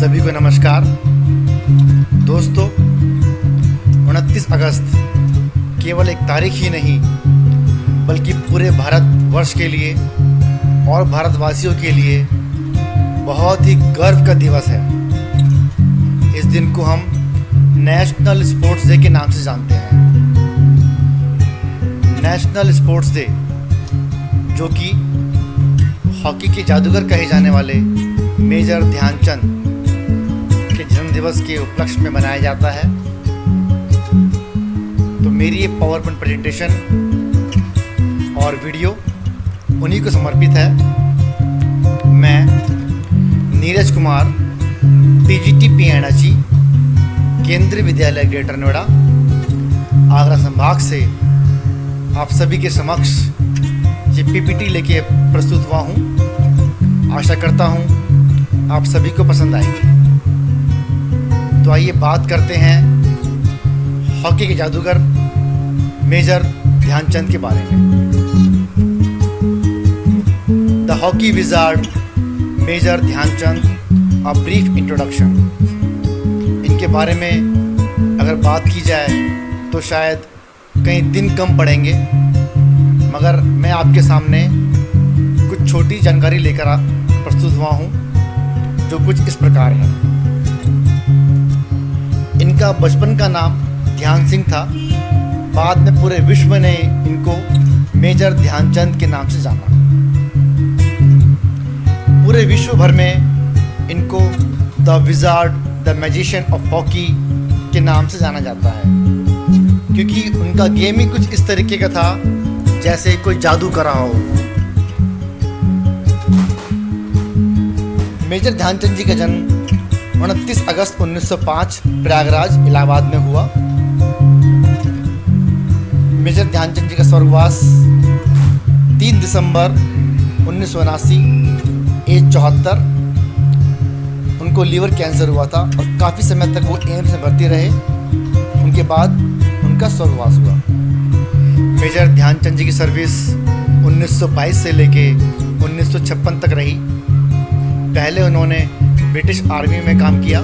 सभी को नमस्कार। दोस्तों, 29 अगस्त केवल एक तारीख ही नहीं बल्कि पूरे भारतवर्ष के लिए और भारतवासियों के लिए बहुत ही गर्व का दिवस है। इस दिन को हम नेशनल स्पोर्ट्स डे के नाम से जानते हैं। नेशनल स्पोर्ट्स डे, जो कि हॉकी के जादूगर कहे जाने वाले मेजर ध्यानचंद के जन्मदिवस के उपलक्ष्य में मनाया जाता है। तो मेरी ये पावर पॉइंट प्रेजेंटेशन और वीडियो उन्हीं को समर्पित है। मैं नीरज कुमार, टीजीटी पीएनएचई, केंद्रीय विद्यालय ग्रेटर नोएडा, आगरा संभाग से आप सभी के समक्ष ये पीपीटी लेके प्रस्तुत हुआ हूँ। आशा करता हूँ आप सभी को पसंद आएगी। तो आइए बात करते हैं हॉकी के जादूगर मेजर ध्यानचंद के बारे में। The hockey wizard major Dhyan Chand, a brief introduction. इनके बारे में अगर बात की जाए तो शायद कई दिन कम पड़ेंगे, मगर मैं आपके सामने कुछ छोटी जानकारी लेकर प्रस्तुत हुआ हूँ, जो कुछ इस प्रकार है। इनका बचपन का नाम ध्यान सिंह था। बाद में पूरे विश्व ने इनको मेजर ध्यानचंद के नाम से जाना। पूरे विश्व भर में इनको the wizard, the magician of hockey के नाम से जाना जाता है, क्योंकि उनका गेम ही कुछ इस तरीके का था जैसे कोई जादू कर रहा हो। मेजर ध्यानचंद जी का जन्म 29 अगस्त 1905 प्रयागराज, इलाहाबाद में हुआ। मेजर ध्यानचंद जी का स्वर्गवास 3 दिसंबर 1979, एज 74। उनको लीवर कैंसर हुआ था और काफ़ी समय तक वो एम्स में भर्ती रहे। उनके बाद उनका स्वर्गवास हुआ। मेजर ध्यानचंद जी की सर्विस 1922 से लेके 1956 तक रही। पहले उन्होंने ब्रिटिश आर्मी में काम किया।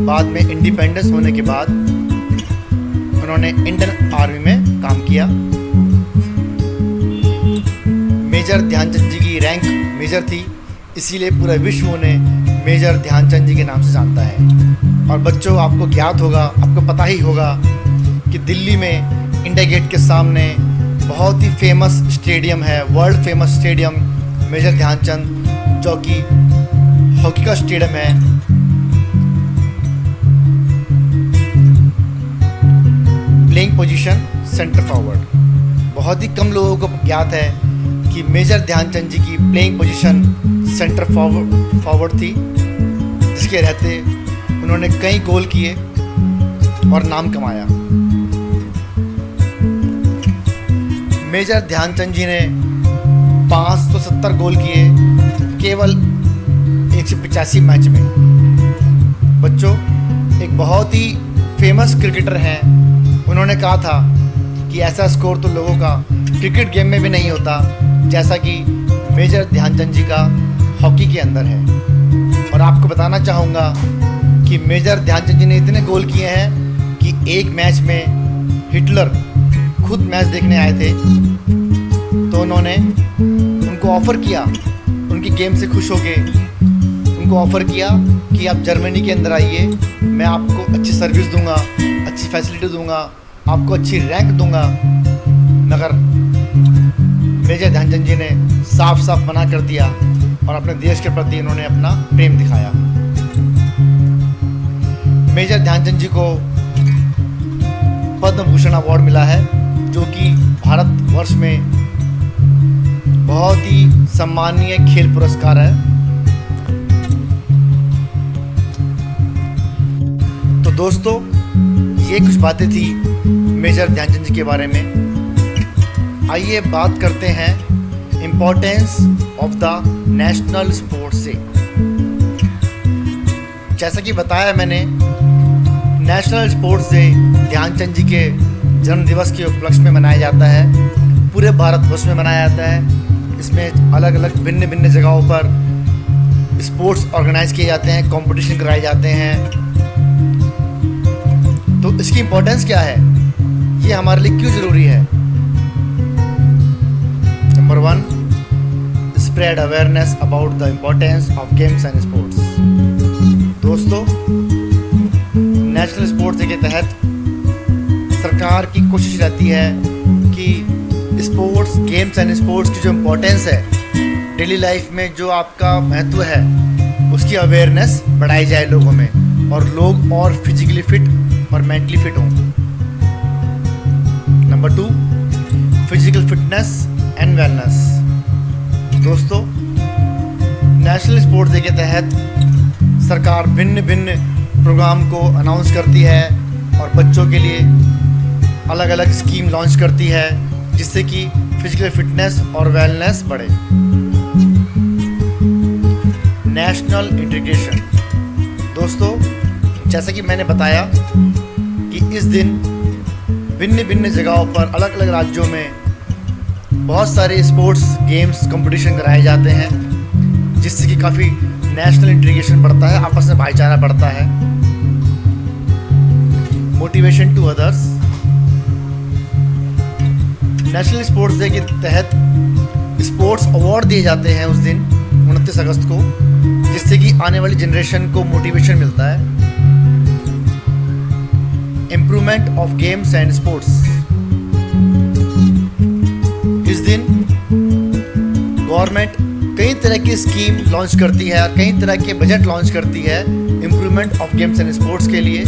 बाद में इंडिपेंडेंस होने के बाद उन्होंने इंडियन आर्मी में काम किया। मेजर ध्यानचंद जी की रैंक मेजर थी, इसीलिए पूरा विश्व उन्हें मेजर ध्यानचंद जी के नाम से जानता है। और बच्चों, आपको ज्ञात होगा, आपको पता ही होगा कि दिल्ली में इंडिया गेट के सामने बहुत ही फेमस स्टेडियम है, world famous stadium major Dhyan Chand, जो कि हॉकी का स्टेडियम है। Playing position centre forward. बहुत ही कम लोगों को ज्ञात है कि मेजर ध्यानचंद जी की प्लेइंग पोजीशन सेंटर फॉरवर्ड थी, जिसके रहते उन्होंने कई गोल किए और नाम कमाया। मेजर ध्यानचंद जी ने 570 गोल किए केवल 185 मैच में। बच्चों, एक बहुत ही फेमस क्रिकेटर हैं, उन्होंने कहा था कि ऐसा स्कोर तो लोगों का क्रिकेट गेम में भी नहीं होता जैसा कि मेजर ध्यानचंद जी का हॉकी के अंदर है। और आपको बताना चाहूँगा कि मेजर ध्यानचंद जी ने इतने गोल किए हैं कि एक मैच में हिटलर खुद मैच देखने आए थे, तो उन्होंने उनको ऑफ़र किया, उनकी गेम से खुश हो गए, उनको ऑफ़र किया कि आप जर्मनी के अंदर आइए, मैं आपको अच्छी सर्विस दूंगा, अच्छी फैसिलिटी दूंगा, आपको अच्छी रैंक दूंगा। मगर मेजर ध्यानचंद जी ने साफ साफ मना कर दिया और अपने देश के प्रति उन्होंने अपना प्रेम दिखाया। मेजर ध्यानचंद जी को पद्म भूषण अवार्ड मिला है, जो कि भारतवर्ष में बहुत ही सम्मानीय खेल पुरस्कार है। तो दोस्तों, ये कुछ बातें थी मेजर ध्यानचंद जी के बारे में। आइए बात करते हैं importance of the national sports day. जैसा कि बताया मैंने, नेशनल स्पोर्ट्स डे ध्यानचंद जी के जन्मदिवस के उपलक्ष्य में मनाया जाता है। पूरे भारतवर्ष में मनाया जाता है। इसमें अलग अलग भिन्न भिन्न जगहों पर स्पोर्ट्स ऑर्गेनाइज किए जाते हैं, कंपटीशन कराए जाते हैं। तो इसकी इम्पोर्टेंस क्या है, ये हमारे लिए क्यों ज़रूरी है? Number 1, spread awareness about the importance of games and sports. दोस्तों, नेशनल स्पोर्ट्स डे के तहत सरकार की कोशिश रहती है कि स्पोर्ट्स, गेम्स एंड स्पोर्ट्स की जो इम्पोर्टेंस है, डेली लाइफ में जो आपका महत्व है, उसकी अवेयरनेस बढ़ाई जाए लोगों में, और लोग और फिजिकली फिट और मेंटली फिट हों। Number 2, physical fitness and wellness. दोस्तों, नेशनल स्पोर्ट्स डे के तहत सरकार भिन्न भिन्न प्रोग्राम को अनाउंस करती है और बच्चों के लिए अलग अलग स्कीम लॉन्च करती है, जिससे कि फिजिकल फिटनेस और वेलनेस बढ़े। National integration. दोस्तों, जैसा कि मैंने बताया कि इस दिन भिन्न भिन्न जगहों पर, अलग अलग राज्यों में बहुत सारे स्पोर्ट्स गेम्स कंपटीशन कराए जाते हैं, जिससे कि काफ़ी नेशनल इंटीग्रेशन बढ़ता है, आपस में भाईचारा बढ़ता है। Motivation to others. National sports day के तहत स्पोर्ट्स अवार्ड दिए जाते हैं उस दिन 29 अगस्त को, जिससे कि आने वाली जनरेशन को मोटिवेशन मिलता है। Improvement of games and sports. इस दिन गवर्नमेंट कई तरह की स्कीम लॉन्च करती है और कई तरह के बजट लॉन्च करती है improvement of games and sports के लिए।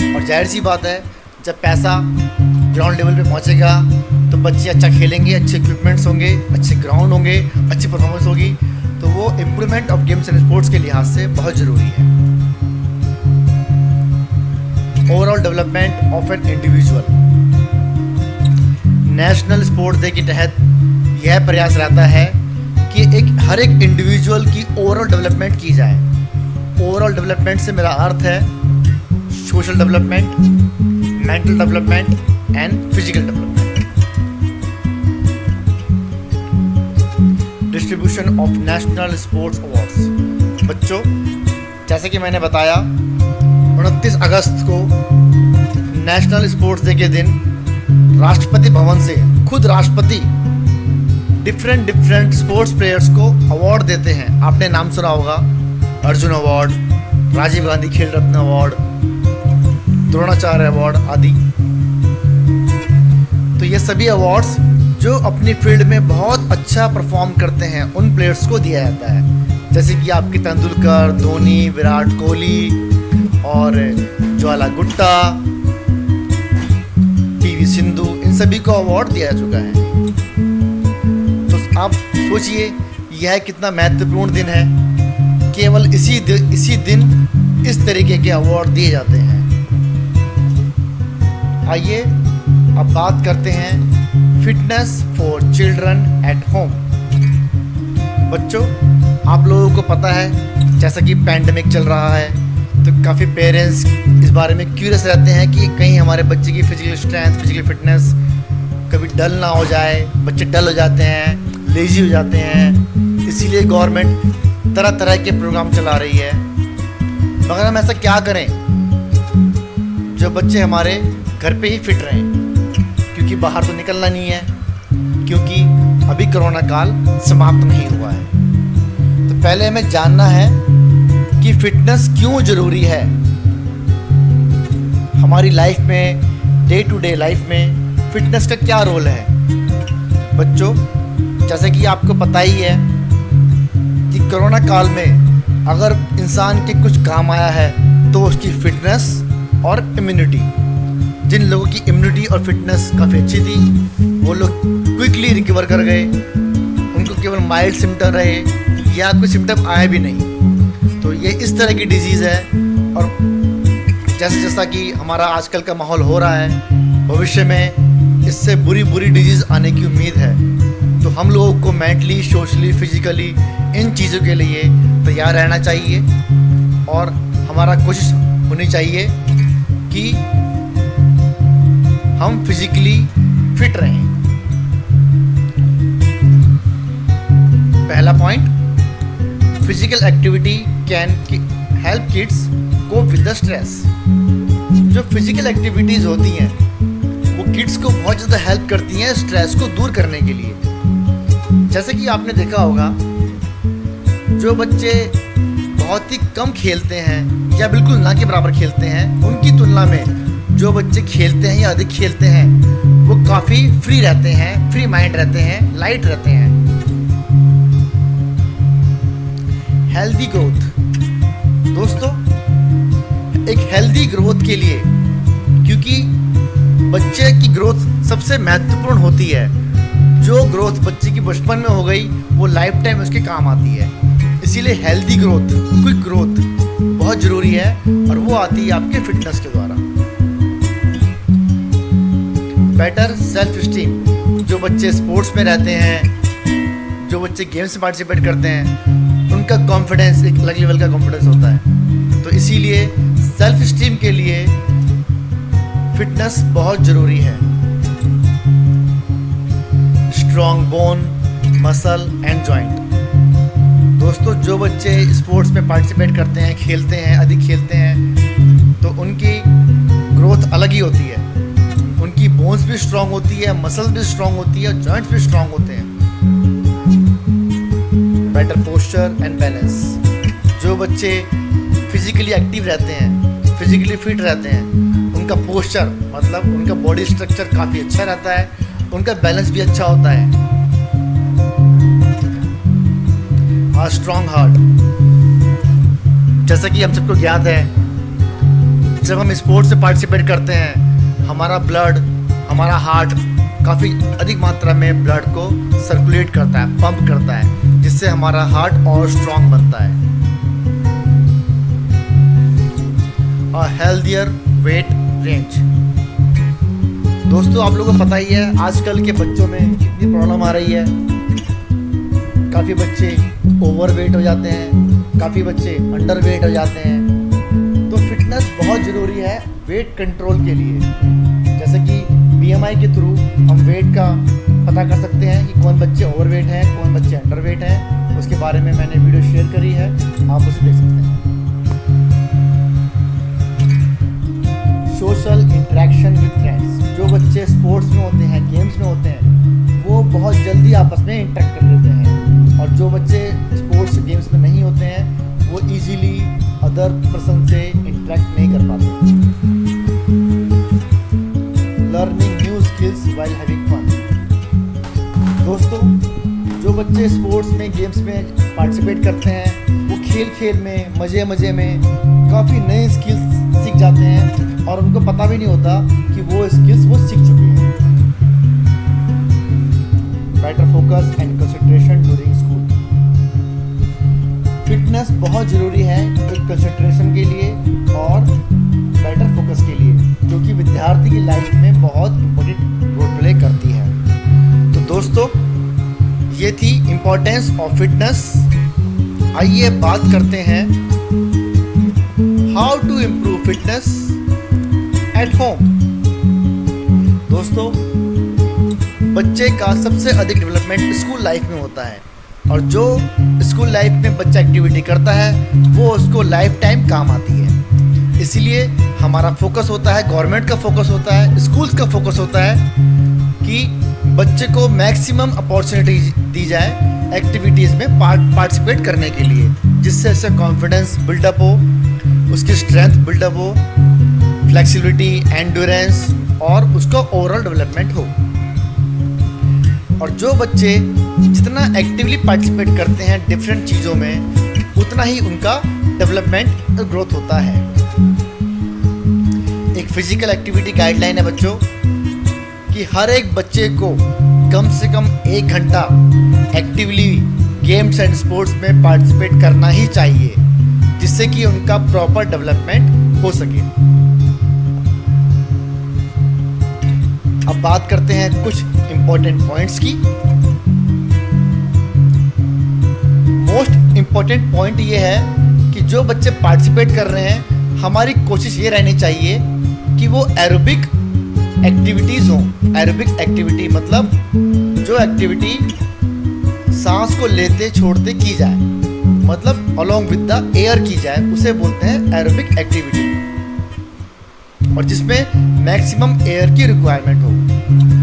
और जाहिर सी बात है, जब पैसा ग्राउंड लेवल पे पहुंचेगा तो बच्चे अच्छा खेलेंगे, अच्छे इक्विपमेंट्स होंगे, अच्छे ग्राउंड होंगे, अच्छी परफॉर्मेंस होगी, तो वो improvement of games and sports के लिहाज से बहुत ज़रूरी है। Overall development of an individual. National sports day के तहत यह प्रयास रहता है कि हर एक इंडिविजुअल की ओवरऑल डेवलपमेंट की जाए। ओवरऑल डेवलपमेंट से मेरा अर्थ है social development, mental development and physical development. Distribution of national sports awards. बच्चों, जैसे कि मैंने बताया, 29 अगस्त को नेशनल स्पोर्ट्स डे के दिन राष्ट्रपति भवन से खुद राष्ट्रपति डिफरेंट स्पोर्ट्स प्लेयर्स को अवार्ड देते हैं। आपने नाम सुना होगा, अर्जुन अवार्ड, राजीव गांधी खेल रत्न अवार्ड, द्रोणाचार्य अवार्ड आदि। तो ये सभी अवार्ड्स जो अपनी फील्ड में बहुत अच्छा परफॉर्म करते हैं, उन प्लेयर्स को दिया जाता है। जैसे कि आपके तेंदुलकर, धोनी, विराट कोहली और ज्वाला गुट्टा, पीवी सिंधु, इन सभी को अवार्ड दिया जा चुका है। तो आप सोचिए, यह कितना महत्वपूर्ण दिन है। केवल इसी दिन इस तरीके के अवार्ड दिए जाते हैं। आइए अब बात करते हैं fitness for children at home. बच्चों, आप लोगों को पता है, जैसा कि पैंडेमिक चल रहा है, तो काफ़ी पेरेंट्स इस बारे में क्यूरियस रहते हैं कि कहीं हमारे बच्चे की फिजिकल स्ट्रेंथ, फिजिकल फिटनेस कभी डल ना हो जाए। बच्चे डल हो जाते हैं, लेजी हो जाते हैं, इसीलिए गवर्नमेंट तरह तरह के प्रोग्राम चला रही है। मगर हम ऐसा क्या करें जो बच्चे हमारे घर पे ही फिट रहें, क्योंकि बाहर तो निकलना नहीं है, क्योंकि अभी कोरोना काल समाप्त नहीं हुआ है। तो पहले हमें जानना है कि फिटनेस क्यों ज़रूरी है हमारी लाइफ में, डे टू डे लाइफ में फिटनेस का क्या रोल है। बच्चों, जैसे कि आपको पता ही है कि कोरोना काल में अगर इंसान के कुछ काम आया है तो उसकी फिटनेस और इम्यूनिटी। जिन लोगों की इम्यूनिटी और फिटनेस काफ़ी अच्छी थी, वो लोग क्विकली रिकवर कर गए, उनको केवल माइल्ड सिम्टम रहे या कोई सिम्टम आए भी नहीं। तो ये इस तरह की डिजीज़ है, और जैसा कि हमारा आजकल का माहौल हो रहा है, भविष्य में इससे बुरी डिजीज़ आने की उम्मीद है। तो हम लोगों को मेंटली, सोशली, फिजिकली इन चीज़ों के लिए तैयार रहना चाहिए, और हमारा कोशिश होनी चाहिए कि हम फिजिकली फिट रहें। पहला point, physical activity can help kids cope with the stress. जो फिजिकल एक्टिविटीज़ होती हैं वो किड्स को बहुत ज़्यादा हेल्प करती हैं स्ट्रेस को दूर करने के लिए। जैसे कि आपने देखा होगा, जो बच्चे बहुत ही कम खेलते हैं या बिल्कुल ना के बराबर खेलते हैं, उनकी तुलना में जो बच्चे खेलते हैं या अधिक खेलते हैं वो काफ़ी फ्री रहते हैं, फ्री माइंड रहते हैं, लाइट रहते हैं। Healthy growth. दोस्तों, एक हेल्दी ग्रोथ के लिए, क्योंकि बच्चे की ग्रोथ सबसे महत्वपूर्ण होती है, जो ग्रोथ बच्चे की बचपन में हो गई वो लाइफ टाइम उसके काम आती है। इसीलिए हेल्दी ग्रोथ, क्विक ग्रोथ बहुत ज़रूरी है, और वो आती है आपके फिटनेस के द्वारा। Better self esteem. जो बच्चे स्पोर्ट्स में रहते हैं, जो बच्चे गेम्स में पार्टिसिपेट करते हैं, उनका कॉन्फिडेंस एक अलग लेवल का कॉन्फिडेंस होता है। तो इसीलिए सेल्फ स्टीम के लिए फिटनेस बहुत ज़रूरी है। Strong bone, muscle and joint. दोस्तों, जो बच्चे स्पोर्ट्स में पार्टिसिपेट करते हैं, खेलते हैं, अधिक खेलते हैं, तो उनकी ग्रोथ अलग ही होती है। उनकी बोन्स भी स्ट्रांग होती है, मसल्स भी स्ट्रांग होती है, जॉइंट्स भी स्ट्रांग होते हैं। Better posture and balance. जो बच्चे फिजिकली एक्टिव रहते हैं, फिजिकली फिट रहते हैं, उनका पोस्चर मतलब उनका बॉडी स्ट्रक्चर काफ़ी अच्छा रहता है, उनका बैलेंस भी अच्छा होता है। Strong heart. जैसा कि हम सबको ज्ञात है, जब हम स्पोर्ट्स में पार्टिसिपेट करते हैं, हमारा ब्लड, हमारा हार्ट काफ़ी अधिक मात्रा में ब्लड को सर्कुलेट करता है, पंप करता है, जिससे हमारा हार्ट और स्ट्रॉन्ग बनता है। और हेल्दियर वेट रेंज। दोस्तों, आप लोगों को पता ही है आजकल के बच्चों में कितनी प्रॉब्लम आ रही है। काफ़ी बच्चे ओवरवेट हो जाते हैं, काफ़ी बच्चे अंडरवेट हो जाते हैं। तो फिटनेस बहुत ज़रूरी है वेट कंट्रोल के लिए। जैसे कि BMI के थ्रू हम वेट का पता कर सकते हैं कि कौन बच्चे ओवरवेट हैं, कौन बच्चे अंडरवेट हैं। उसके बारे में मैंने वीडियो शेयर करी है, आप उसे देख सकते हैं। Social interaction with friends. जो बच्चे स्पोर्ट्स में होते हैं, गेम्स में होते हैं, वो बहुत जल्दी आपस में इंटरेक्ट कर लेते हैं, और जो बच्चे स्पोर्ट्स गेम्स में नहीं होते हैं वो इजीली अदर पर्सन से इंटरेक्ट नहीं कर पाते। Learning new skills while having fun. दोस्तों, जो बच्चे स्पोर्ट्स में, गेम्स में पार्टिसिपेट करते हैं, वो खेल खेल में, मज़े मज़े में काफ़ी नए स्किल्स सीख जाते हैं, और उनको पता भी नहीं होता कि वो स्किल्स वो सीख चुके हैं। Better focus and concentration during school. Fitness बहुत ज़रूरी है एक कंसंट्रेशन के लिए और बेटर फोकस के लिए, जो कि विद्यार्थी की लाइफ में बहुत इम्पोर्टेंट रोल प्ले करती है। तो दोस्तों, ये थी इम्पोर्टेंस ऑफ फिटनेस। आइए बात करते हैं how to improve fitness at home. दोस्तों, बच्चे का सबसे अधिक डेवलपमेंट स्कूल लाइफ में होता है, और जो स्कूल लाइफ में बच्चा एक्टिविटी करता है वो उसको लाइफ टाइम काम आती है। इसीलिए हमारा फोकस होता है, गवर्नमेंट का फोकस होता है, स्कूल्स का फोकस होता है कि बच्चे को मैक्सिमम अपॉर्चुनिटी दी जाए एक्टिविटीज़ में पार्टिसिपेट करने के लिए, जिससे उससे कॉन्फिडेंस बिल्डअप हो, उसकी स्ट्रेंथ बिल्डअप हो, फ्लेक्सिबिलिटी, एंड्योरेंस और उसका ओवरऑल डेवलपमेंट हो। और जो बच्चे जितना एक्टिवली पार्टिसिपेट करते हैं डिफरेंट चीज़ों में, उतना ही उनका डेवलपमेंट और ग्रोथ होता है। एक फिजिकल एक्टिविटी गाइडलाइन है बच्चों कि हर एक बच्चे को कम से कम 1 घंटा एक्टिवली गेम्स एंड स्पोर्ट्स में पार्टिसिपेट करना ही चाहिए, जिससे कि उनका प्रॉपर डेवलपमेंट हो सके। अब बात करते हैं कुछ इम्पोर्टेंट पॉइंट्स की। मोस्ट इम्पोर्टेंट पॉइंट ये है कि जो बच्चे पार्टिसिपेट कर रहे हैं, हमारी कोशिश ये रहनी चाहिए कि वो एरोबिक एक्टिविटीज़ हों। एरोबिक एक्टिविटी मतलब जो एक्टिविटी सांस को लेते छोड़ते की जाए, मतलब अलोंग विद द एयर की जाए, उसे बोलते हैं एरोबिक एक्टिविटी, और जिसमें मैक्सिमम एयर की रिक्वायरमेंट हो,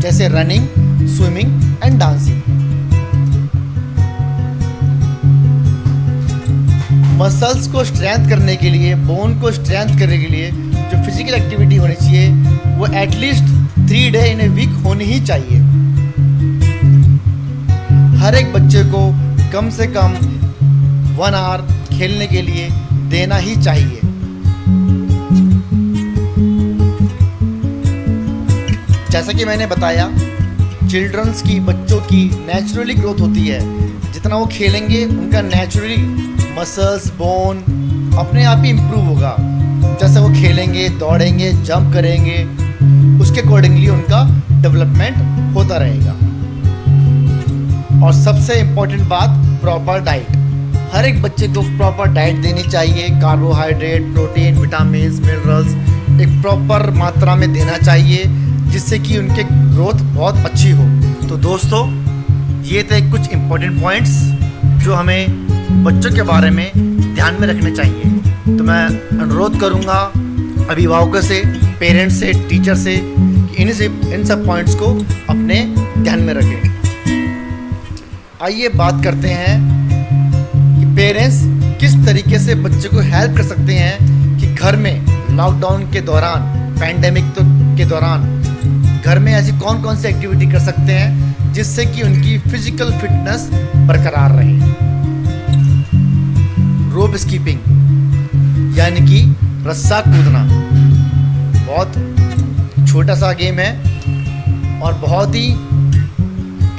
जैसे running, swimming and dancing. Muscles को स्ट्रेंथ करने के लिए, बोन को स्ट्रेंथ करने के लिए जो फिजिकल एक्टिविटी होनी चाहिए वो at least 3 day in a week होनी ही चाहिए। हर एक बच्चे को कम से कम 1 आवर खेलने के लिए देना ही चाहिए। जैसा कि मैंने बताया, चिल्ड्रंस की, बच्चों की नेचुरली ग्रोथ होती है। जितना वो खेलेंगे उनका नेचुरली मसल्स, बोन अपने आप ही इम्प्रूव होगा। जैसे वो खेलेंगे, दौड़ेंगे, जंप करेंगे, उसके अकॉर्डिंगली उनका डेवलपमेंट होता रहेगा। और सबसे इम्पोर्टेंट बात, प्रॉपर डाइट। हर एक बच्चे को प्रॉपर डाइट देनी चाहिए। कार्बोहाइड्रेट, प्रोटीन, विटामिन्स, मिनरल्स एक प्रॉपर मात्रा में देना चाहिए, जिससे कि उनके ग्रोथ बहुत अच्छी हो। तो दोस्तों, ये थे कुछ इम्पोर्टेंट पॉइंट्स जो हमें बच्चों के बारे में ध्यान में रखने चाहिए। तो मैं अनुरोध करूँगा अभिभावकों से, पेरेंट्स से, टीचर से कि इन सब पॉइंट्स को अपने ध्यान में रखें। आइए बात करते हैं कि पेरेंट्स किस तरीके से बच्चे को हेल्प कर सकते हैं कि घर में लॉकडाउन के दौरान, पैंडेमिक के दौरान घर में ऐसी कौन कौन सी एक्टिविटी कर सकते हैं जिससे कि उनकी फिजिकल फिटनेस बरकरार रहे। रोप स्कीपिंग यानी कि रस्सा कूदना बहुत छोटा सा गेम है और बहुत ही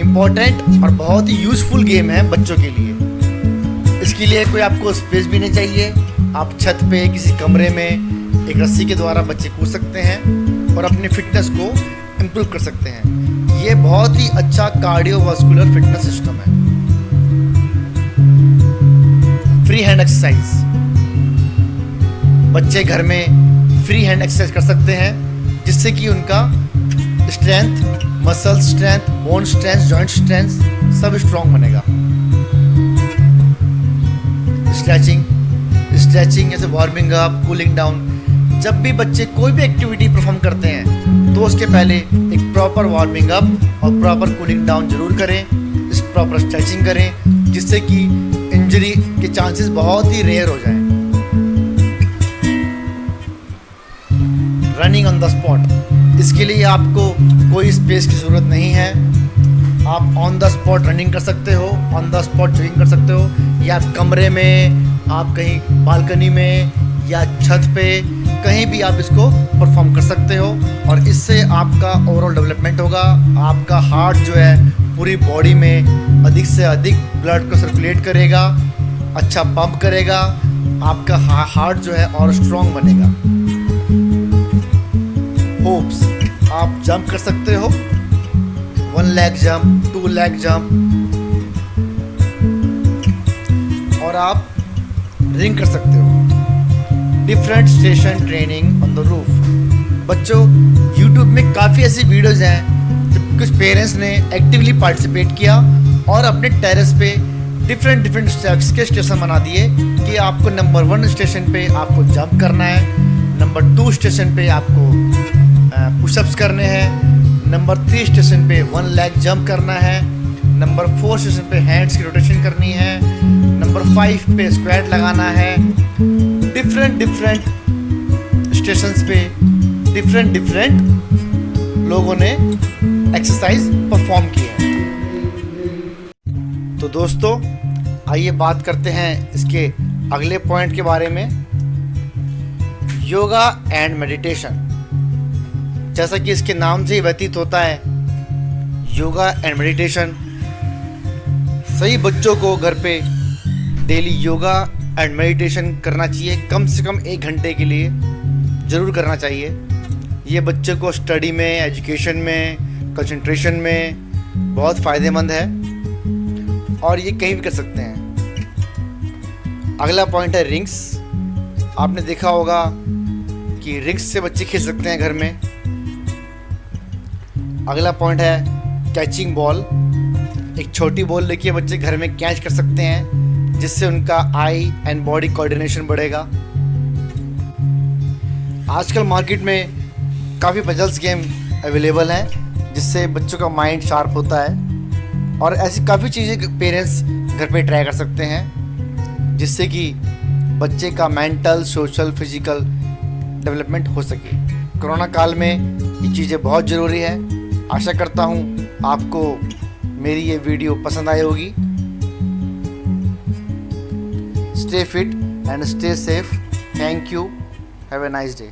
इम्पोर्टेंट और बहुत ही यूज़फुल गेम है बच्चों के लिए। इसके लिए कोई आपको स्पेस भी नहीं चाहिए। आप छत पे, किसी कमरे में एक रस्सी के द्वारा बच्चे कूद सकते हैं और अपनी फिटनेस को इम्प्रूव कर सकते हैं। ये बहुत ही अच्छा कार्डियोवास्कुलर फिटनेस सिस्टम है। फ्री हैंड एक्सरसाइज, बच्चे घर में फ्री हैंड एक्सरसाइज कर सकते हैं जिससे कि उनका strength, muscle strength, bone strength, joint strength सब स्ट्रॉन्ग बनेगा। स्ट्रेचिंग जैसे वार्मिंग अप, कूलिंग डाउन। जब भी बच्चे कोई भी एक्टिविटी परफॉर्म करते हैं तो उसके पहले एक प्रॉपर वार्मिंग अप और प्रॉपर कूलिंग डाउन जरूर करें। इस प्रॉपर स्ट्रेचिंग करें जिससे कि इंजरी के चांसेस बहुत ही रेयर हो जाएं। रनिंग ऑन द स्पॉट, इसके लिए आपको कोई स्पेस की ज़रूरत नहीं है। आप ऑन द स्पॉट रनिंग कर सकते हो, ऑन द स्पॉट जॉगिंग कर सकते हो, या आप कमरे में, आप कहीं बालकनी में या छत पे, कहीं भी आप इसको परफॉर्म कर सकते हो। और इससे आपका ओवरऑल डेवलपमेंट होगा। आपका हार्ट जो है पूरी बॉडी में अधिक से अधिक ब्लड को सर्कुलेट करेगा, अच्छा पंप करेगा, आपका हार्ट जो है और स्ट्रॉन्ग बनेगा। होप्स, आप जंप कर सकते हो, 1 लेग जंप, 2 लेग जंप, और आप रिंग कर सकते हो। Different station training on the roof, बच्चों YouTube में काफ़ी ऐसी वीडियोज़ हैं जब कुछ पेरेंट्स ने एक्टिवली पार्टिसिपेट किया और अपने टेरेस पे डिफरेंट स्टेप्स के स्टेशन बना दिए कि आपको नंबर 1 स्टेशन पे आपको जंप करना है, नंबर 2 स्टेशन पे आपको पुशअप्स करने हैं, नंबर 3 स्टेशन पे 1 लेग जंप करना है, नंबर 4 स्टेशन पे हैंड्स की रोटेशन करनी है, नंबर 5 पे स्क्वाट लगाना है। डिफरेंट स्टेशंस पे डिफरेंट लोगों ने एक्सरसाइज परफॉर्म की है। तो दोस्तों, आइए बात करते हैं इसके अगले पॉइंट के बारे में, योगा एंड मेडिटेशन। जैसा कि इसके नाम से ही व्यतीत होता है, योगा एंड मेडिटेशन। सही बच्चों को घर पे डेली योगा एंड मेडिटेशन करना चाहिए, कम से कम 1 घंटे के लिए ज़रूर करना चाहिए। ये बच्चे को स्टडी में, एजुकेशन में, कंसंट्रेशन में बहुत फ़ायदेमंद है और ये कहीं भी कर सकते हैं। अगला पॉइंट है रिंग्स। आपने देखा होगा कि रिंग्स से बच्चे खेल सकते हैं घर में। अगला पॉइंट है कैचिंग बॉल। एक छोटी बॉल लेके बच्चे घर में कैच कर सकते हैं जिससे उनका आई एंड बॉडी कोऑर्डिनेशन बढ़ेगा। आजकल मार्केट में काफ़ी पजल्स गेम अवेलेबल हैं जिससे बच्चों का माइंड शार्प होता है, और ऐसी काफ़ी चीज़ें पेरेंट्स घर पे ट्राई कर सकते हैं जिससे कि बच्चे का मेंटल, सोशल, फिजिकल डेवलपमेंट हो सके। कोरोना काल में ये चीज़ें बहुत ज़रूरी है। आशा करता हूँ आपको मेरी ये वीडियो पसंद आई होगी। Stay fit and stay safe. Thank you. Have a nice day.